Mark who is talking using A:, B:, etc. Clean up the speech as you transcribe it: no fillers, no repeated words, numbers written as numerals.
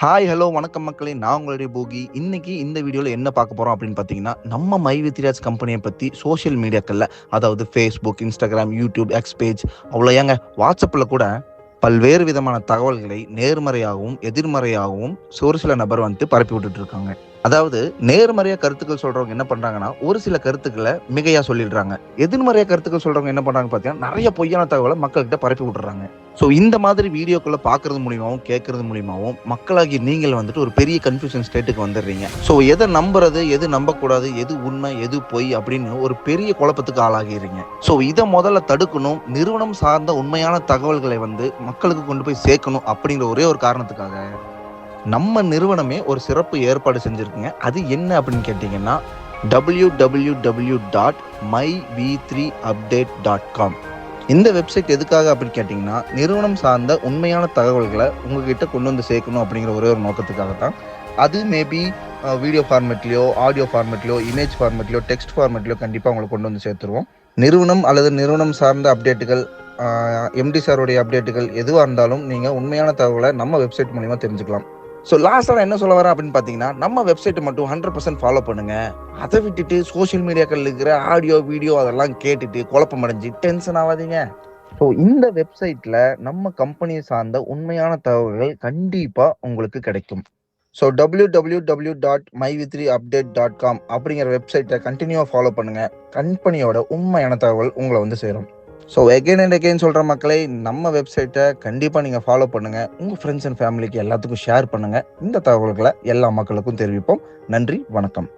A: Hi, hello, வணக்கம் மக்களே. நான் உங்களுடைய போகி. இன்னைக்கு இந்த வீடியோல என்ன பார்க்க போறோம் அப்படின்னு பார்த்தீங்கன்னா, நம்ம மை வித் ராஜ் கம்பெனிய பத்தி சோசியல் மீடியாக்கள்ல, அதாவது Facebook, Instagram, YouTube, X page அவ்வளோ ஏங்க WhatsAppல கூட பல்வேறு விதமான தகவல்களை நேர்மறையாகவும், எதிர்மறையாகவும் ஒரு சில நபர் பரப்பி விட்டுட்டு இருக்காங்க. அதாவது நேர்மறையா கருத்துக்கள் சொல்றவங்க என்ன பண்றாங்கன்னா, ஒரு சில கருத்துக்கள மிகையா சொல்லிடுறாங்க. எதிர்மறையா கருத்துக்கள் சொல்றவங்க என்ன பண்றாங்கன்னு பார்த்தீங்கன்னா, நெறைய பொய்யான தகவல மக்கள்கிட்ட பரப்பி விட்டுர்றாங்க. ஸோ இந்த மாதிரி வீடியோக்கள பார்க்கறது மூலியமாவும், கேட்கறது மூலியமாவும் மக்களாகிய நீங்கள் ஒரு பெரிய கன்ஃப்யூஷன் ஸ்டேட்டுக்கு வந்துடுறீங்க. ஸோ எத நம்புறது, எது நம்பக்கூடாது, எது உண்மை, எது பொய் அப்படின்னு ஒரு பெரிய குழப்பத்துக்கு ஆளாகிறீங்க. ஸோ இத முதல்ல தடுக்கணும். நிறுவனம் சார்ந்த உண்மையான தகவல்களை மக்களுக்கு கொண்டு போய் சேர்க்கணும் அப்படிங்கிற ஒரே ஒரு காரணத்துக்காக நம்ம நிறுவனமே ஒரு சிறப்பு ஏற்பாடு செஞ்சிருக்குங்க. அது என்ன அப்படின்னு கேட்டீங்கன்னா, www.myv3update.com. இந்த வெப்சைட் எதுக்காக அப்படின்னு கேட்டிங்கன்னா, நிறுவனம் சார்ந்த உண்மையான தகவல்களை உங்ககிட்ட கொண்டு வந்து சேர்க்கணும் அப்படிங்கிற ஒரே ஒரு நோக்கத்துக்காக தான். அது மேபி வீடியோ ஃபார்மேட்லையோ, ஆடியோ ஃபார்மேட்லையோ, இமேஜ் ஃபார்மேட்லையோ, டெக்ஸ்ட் ஃபார்மேட்லையோ கண்டிப்பாக உங்களுக்கு கொண்டு வந்து சேர்த்துருவோம். நிறுவனம் அல்லது நிறுவனம் சார்ந்த அப்டேட்டுகள், எம்டி சாருடைய அப்டேட்டுகள் எதுவாக இருந்தாலும் நீங்கள் உண்மையான தகவலை நம்ம வெப்சைட் மூலிமா தெரிஞ்சுக்கலாம். ஸோ லாஸ்ட்டாக நான் என்ன சொல்ல வரேன் அப்படின்னு பார்த்தீங்கன்னா, நம்ம வெப்சைட்டை மட்டும் 100% ஃபாலோ பண்ணுங்க. அதை விட்டுட்டு சோஷியல் மீடியாக்கள் இருக்கிற ஆடியோ, வீடியோ அதெல்லாம் கேட்டுட்டு குழப்பம் அடைஞ்சு டென்ஷன் ஆகாதீங்க. ஸோ இந்த வெப்சைட்டில் நம்ம கம்பெனியை சார்ந்த உண்மையான தகவல்கள் கண்டிப்பாக உங்களுக்கு கிடைக்கும். ஸோ www.myv3update.com அப்படிங்கிற வெப்சைட்டை கண்டினியூவாக ஃபாலோ பண்ணுங்க. கம்பெனியோட உண்மையான தகவல் உங்களை சேரும். ஸோ எகைன் அண்ட் எகைன் சொல்கிற மக்களே, நம்ம வெப்சைட்டை கண்டிப்பாக நீங்கள் ஃபாலோ பண்ணுங்கள். உங்கள் ஃப்ரெண்ட்ஸ் அண்ட் ஃபேமிலிக்கு எல்லாத்துக்கும் ஷேர் பண்ணுங்கள். இந்த தகவல்களை எல்லா மக்களுக்கும் தெரிவிப்போம். நன்றி, வணக்கம்.